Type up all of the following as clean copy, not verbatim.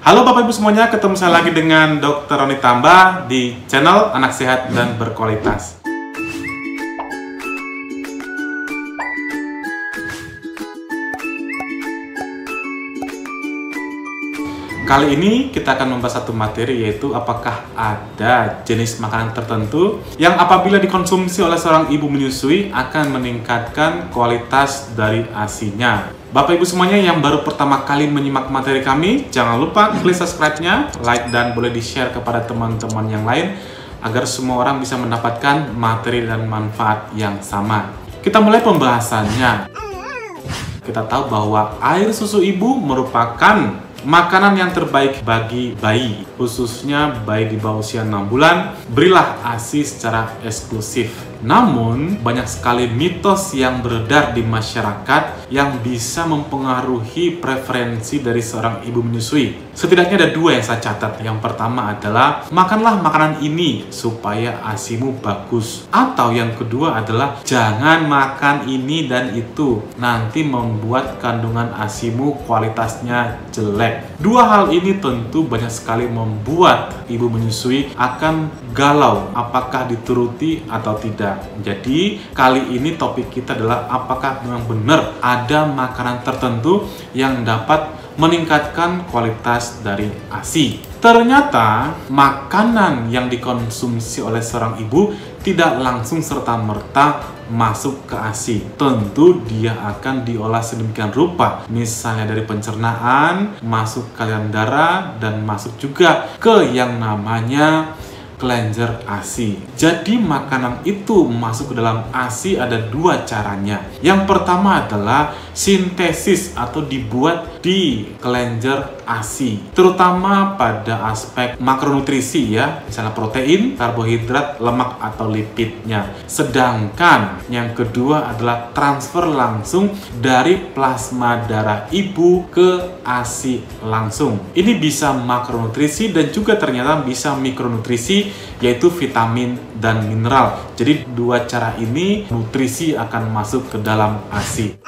Halo Bapak Ibu semuanya, ketemu saya lagi dengan Dr. Roni Tamba di channel Anak Sehat dan Berkualitas. Kali ini kita akan membahas satu materi, yaitu apakah ada jenis makanan tertentu yang apabila dikonsumsi oleh seorang ibu menyusui akan meningkatkan kualitas dari ASI-nya. Bapak Ibu semuanya yang baru pertama kali menyimak materi kami, jangan lupa klik subscribe-nya, like, dan boleh di-share kepada teman-teman yang lain agar semua orang bisa mendapatkan materi dan manfaat yang sama. Kita mulai pembahasannya. Kita tahu bahwa air susu ibu merupakan makanan yang terbaik bagi bayi, khususnya bayi di bawah usia 6 bulan. Berilah ASI secara eksklusif. Namun, banyak sekali mitos yang beredar di masyarakat yang bisa mempengaruhi preferensi dari seorang ibu menyusui. Setidaknya ada dua yang saya catat. Yang pertama adalah, makanlah makanan ini supaya ASImu bagus. Atau yang kedua adalah, jangan makan ini dan itu, nanti membuat kandungan ASImu kualitasnya jelek. Dua hal ini tentu banyak sekali membuat ibu menyusui akan galau apakah dituruti atau tidak. Jadi kali ini topik kita adalah apakah memang benar ada makanan tertentu yang dapat meningkatkan kualitas dari ASI. Ternyata makanan yang dikonsumsi oleh seorang ibu tidak langsung serta-merta masuk ke ASI. Tentu dia akan diolah sedemikian rupa, misalnya dari pencernaan, masuk ke aliran darah, dan masuk juga ke yang namanya kelenjar ASI. Jadi makanan itu masuk ke dalam ASI ada dua caranya. Yang pertama adalah sintesis atau dibuat di kelenjar ASI, terutama pada aspek makronutrisi ya, misalnya protein, karbohidrat, lemak atau lipidnya. Sedangkan yang kedua adalah transfer langsung dari plasma darah ibu ke ASI langsung. Ini bisa makronutrisi dan juga ternyata bisa mikronutrisi, yaitu vitamin dan mineral. Jadi dua cara ini nutrisi akan masuk ke dalam ASI.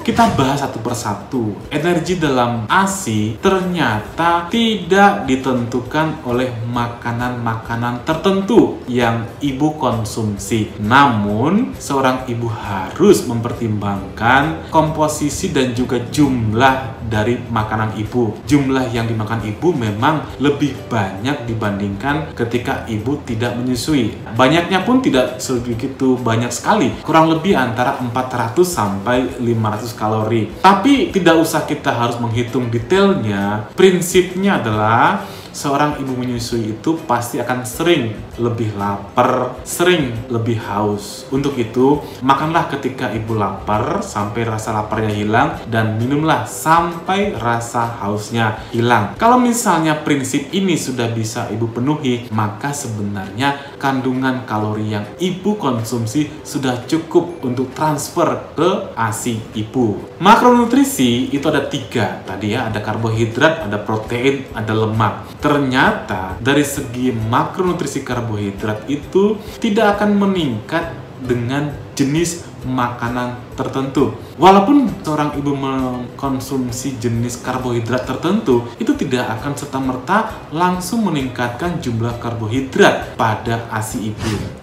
Kita bahas satu persatu. Energi dalam ASI ternyata tidak ditentukan oleh makanan-makanan tertentu yang ibu konsumsi. Namun, seorang ibu harus mempertimbangkan komposisi dan juga jumlah dari makanan ibu. Jumlah yang dimakan ibu memang lebih banyak dibandingkan ketika ibu tidak menyusui. Banyaknya pun tidak segitu banyak sekali. Kurang lebih antara 400 sampai 500 kalori. Tapi tidak usah kita harus menghitung detailnya. Prinsipnya adalah seorang ibu menyusui itu pasti akan sering lebih lapar, sering lebih haus. Untuk itu, makanlah ketika ibu lapar sampai rasa laparnya hilang, dan minumlah sampai rasa hausnya hilang. Kalau misalnya prinsip ini sudah bisa ibu penuhi, maka sebenarnya kandungan kalori yang ibu konsumsi sudah cukup untuk transfer ke ASI ibu. Makronutrisi itu ada 3 tadi ya, ada karbohidrat, ada protein, ada lemak. Ternyata dari segi makronutrisi karbohidrat itu tidak akan meningkat dengan jenis makanan tertentu. Walaupun seorang ibu mengkonsumsi jenis karbohidrat tertentu, itu tidak akan serta-merta langsung meningkatkan jumlah karbohidrat pada ASI ibu.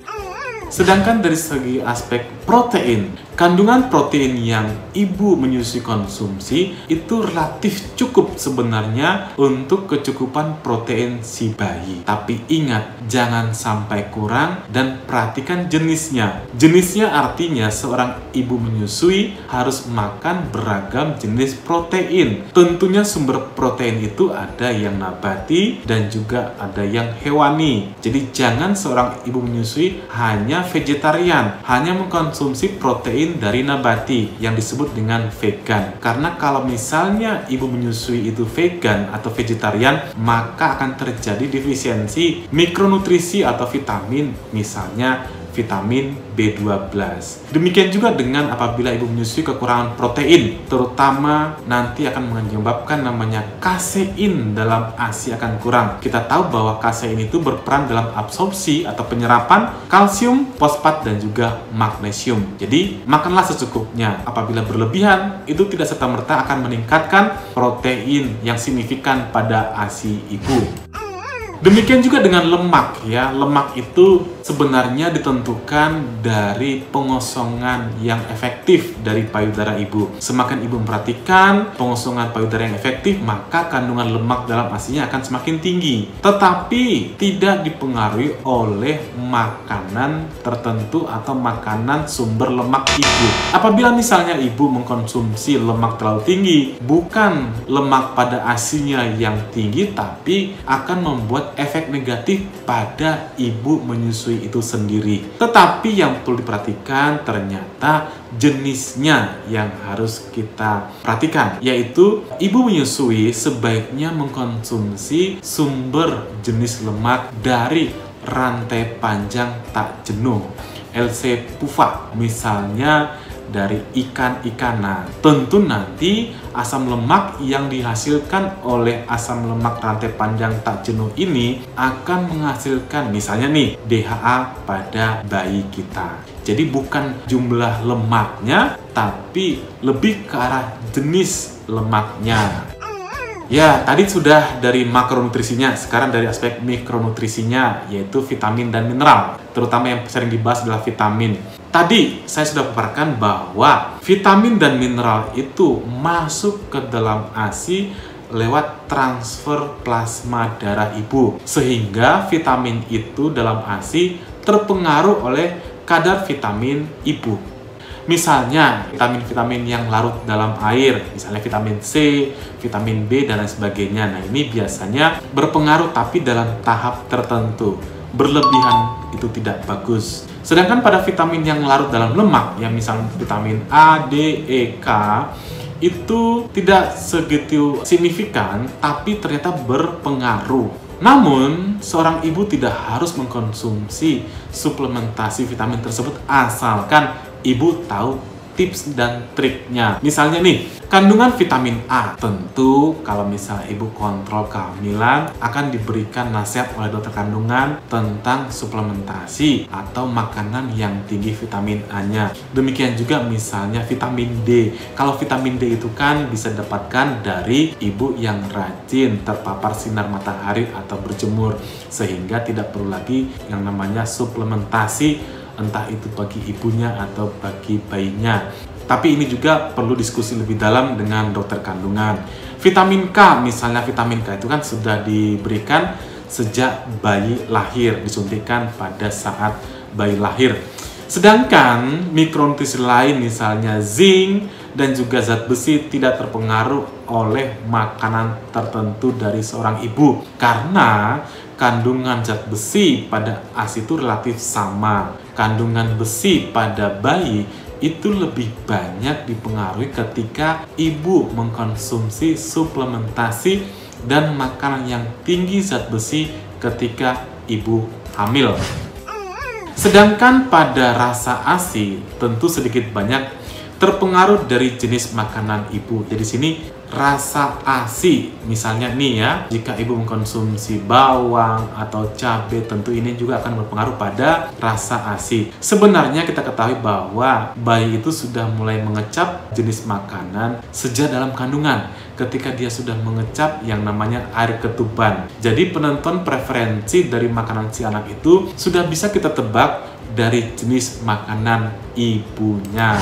Sedangkan dari segi aspek protein, kandungan protein yang ibu menyusui konsumsi itu relatif cukup sebenarnya untuk kecukupan protein si bayi. Tapi ingat, jangan sampai kurang dan perhatikan jenisnya. Jenisnya artinya seorang ibu menyusui harus makan beragam jenis protein. Tentunya sumber protein itu ada yang nabati dan juga ada yang hewani. Jadi jangan seorang ibu menyusui hanya vegetarian, hanya mengkonsumsi protein dari nabati yang disebut dengan vegan. Karena kalau misalnya ibu menyusui itu vegan atau vegetarian, maka akan terjadi defisiensi mikronutrisi atau vitamin, misalnya vitamin B12. Demikian juga dengan apabila ibu menyusui kekurangan protein, terutama nanti akan menyebabkan namanya kasein dalam ASI akan kurang. Kita tahu bahwa kasein itu berperan dalam absorpsi atau penyerapan kalsium, fosfat, dan juga magnesium. Jadi, makanlah secukupnya. Apabila berlebihan, itu tidak serta-merta akan meningkatkan protein yang signifikan pada ASI ibu. Demikian juga dengan lemak ya. Lemak itu sebenarnya ditentukan dari pengosongan yang efektif dari payudara ibu. Semakin ibu memperhatikan pengosongan payudara yang efektif, maka kandungan lemak dalam ASI-nya akan semakin tinggi. Tetapi tidak dipengaruhi oleh makanan tertentu atau makanan sumber lemak ibu. Apabila misalnya ibu mengkonsumsi lemak terlalu tinggi, bukan lemak pada ASI-nya yang tinggi, tapi akan membuat efek negatif pada ibu menyusui itu sendiri. Tetapi yang perlu diperhatikan ternyata jenisnya yang harus kita perhatikan, yaitu ibu menyusui sebaiknya mengkonsumsi sumber jenis lemak dari rantai panjang tak jenuh, LC PUFA, misalnya dari ikan-ikanan. Tentu nanti asam lemak yang dihasilkan oleh asam lemak rantai panjang tak jenuh ini akan menghasilkan misalnya nih DHA pada bayi kita. Jadi bukan jumlah lemaknya, tapi lebih ke arah jenis lemaknya. Ya, tadi sudah dari makronutrisinya, sekarang dari aspek mikronutrisinya, yaitu vitamin dan mineral. Terutama yang sering dibahas adalah vitamin. Tadi saya sudah paparkan bahwa vitamin dan mineral itu masuk ke dalam ASI lewat transfer plasma darah ibu. Sehingga vitamin itu dalam ASI terpengaruh oleh kadar vitamin ibu. Misalnya vitamin-vitamin yang larut dalam air, misalnya vitamin C, vitamin B, dan lain sebagainya. Nah, ini biasanya berpengaruh tapi dalam tahap tertentu. Berlebihan itu tidak bagus. Sedangkan pada vitamin yang larut dalam lemak, yang misalnya vitamin A, D, E, K, itu tidak segitu signifikan, tapi ternyata berpengaruh. Namun, seorang ibu tidak harus mengkonsumsi suplementasi vitamin tersebut asalkan ibu tahu tips dan triknya. Misalnya nih, kandungan vitamin A. Tentu kalau misalnya ibu kontrol kehamilan akan diberikan nasihat oleh dokter kandungan tentang suplementasi atau makanan yang tinggi vitamin A-nya. Demikian juga misalnya vitamin D. Kalau vitamin D itu kan bisa didapatkan dari ibu yang rajin terpapar sinar matahari atau berjemur, sehingga tidak perlu lagi yang namanya suplementasi, entah itu bagi ibunya atau bagi bayinya. Tapi ini juga perlu diskusi lebih dalam dengan dokter kandungan. Vitamin K, misalnya vitamin K itu kan sudah diberikan sejak bayi lahir, disuntikan pada saat bayi lahir. Sedangkan mikronutrisi lain misalnya zinc dan juga zat besi tidak terpengaruh oleh makanan tertentu dari seorang ibu, karena kandungan zat besi pada ASI itu relatif sama. Kandungan besi pada bayi itu lebih banyak dipengaruhi ketika ibu mengkonsumsi suplementasi dan makanan yang tinggi zat besi ketika ibu hamil. Sedangkan pada rasa ASI tentu sedikit banyak terpengaruh dari jenis makanan ibu. Jadi sini rasa ASI, misalnya nih ya, jika ibu mengkonsumsi bawang atau cabai, tentu ini juga akan berpengaruh pada rasa ASI. Sebenarnya kita ketahui bahwa bayi itu sudah mulai mengecap jenis makanan sejak dalam kandungan, ketika dia sudah mengecap yang namanya air ketuban. Jadi penentuan preferensi dari makanan si anak itu sudah bisa kita tebak dari jenis makanan ibunya.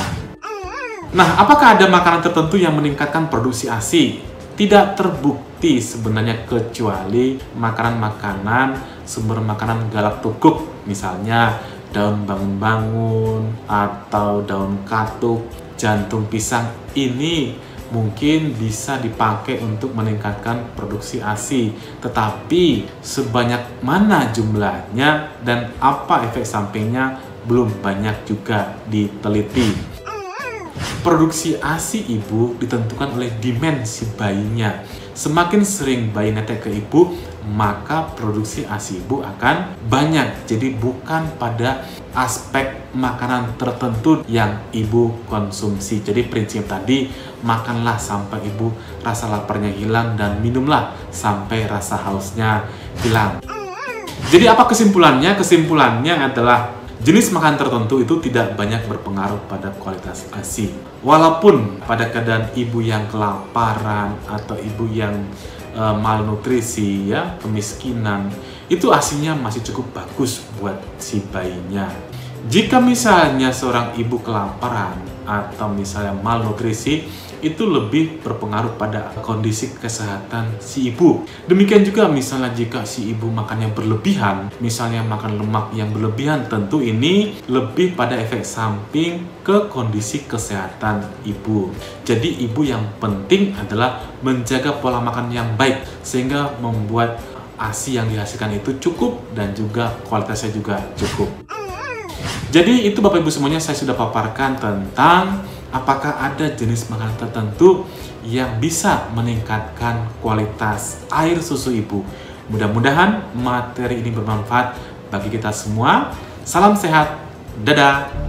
Nah, apakah ada makanan tertentu yang meningkatkan produksi ASI? Tidak terbukti sebenarnya, kecuali makanan-makanan sumber makanan galaktogut, misalnya daun bangun-bangun atau daun katuk, jantung pisang. Ini mungkin bisa dipakai untuk meningkatkan produksi ASI. Tetapi sebanyak mana jumlahnya dan apa efek sampingnya belum banyak juga diteliti. Produksi ASI ibu ditentukan oleh dimensi bayinya. semakin sering bayi netek ke ibu, maka produksi ASI ibu akan banyak. Jadi bukan pada aspek makanan tertentu yang ibu konsumsi. Jadi prinsip tadi, makanlah sampai ibu rasa laparnya hilang dan minumlah sampai rasa hausnya hilang. Jadi apa kesimpulannya? Kesimpulannya adalah jenis makanan tertentu itu tidak banyak berpengaruh pada kualitas ASI. Walaupun pada keadaan ibu yang kelaparan atau ibu yang malnutrisi, ya, kemiskinan, itu ASINya masih cukup bagus buat si bayinya. Jika misalnya seorang ibu kelaparan atau misalnya malnutrisi, itu lebih berpengaruh pada kondisi kesehatan si ibu. Demikian juga misalnya jika si ibu makannya berlebihan, misalnya makan lemak yang berlebihan, tentu ini lebih pada efek samping ke kondisi kesehatan ibu. Jadi ibu yang penting adalah menjaga pola makan yang baik sehingga membuat ASI yang dihasilkan itu cukup dan juga kualitasnya juga cukup. Jadi itu Bapak Ibu semuanya, saya sudah paparkan tentang apakah ada jenis makanan tertentu yang bisa meningkatkan kualitas air susu ibu. Mudah-mudahan materi ini bermanfaat bagi kita semua. Salam sehat, dadah!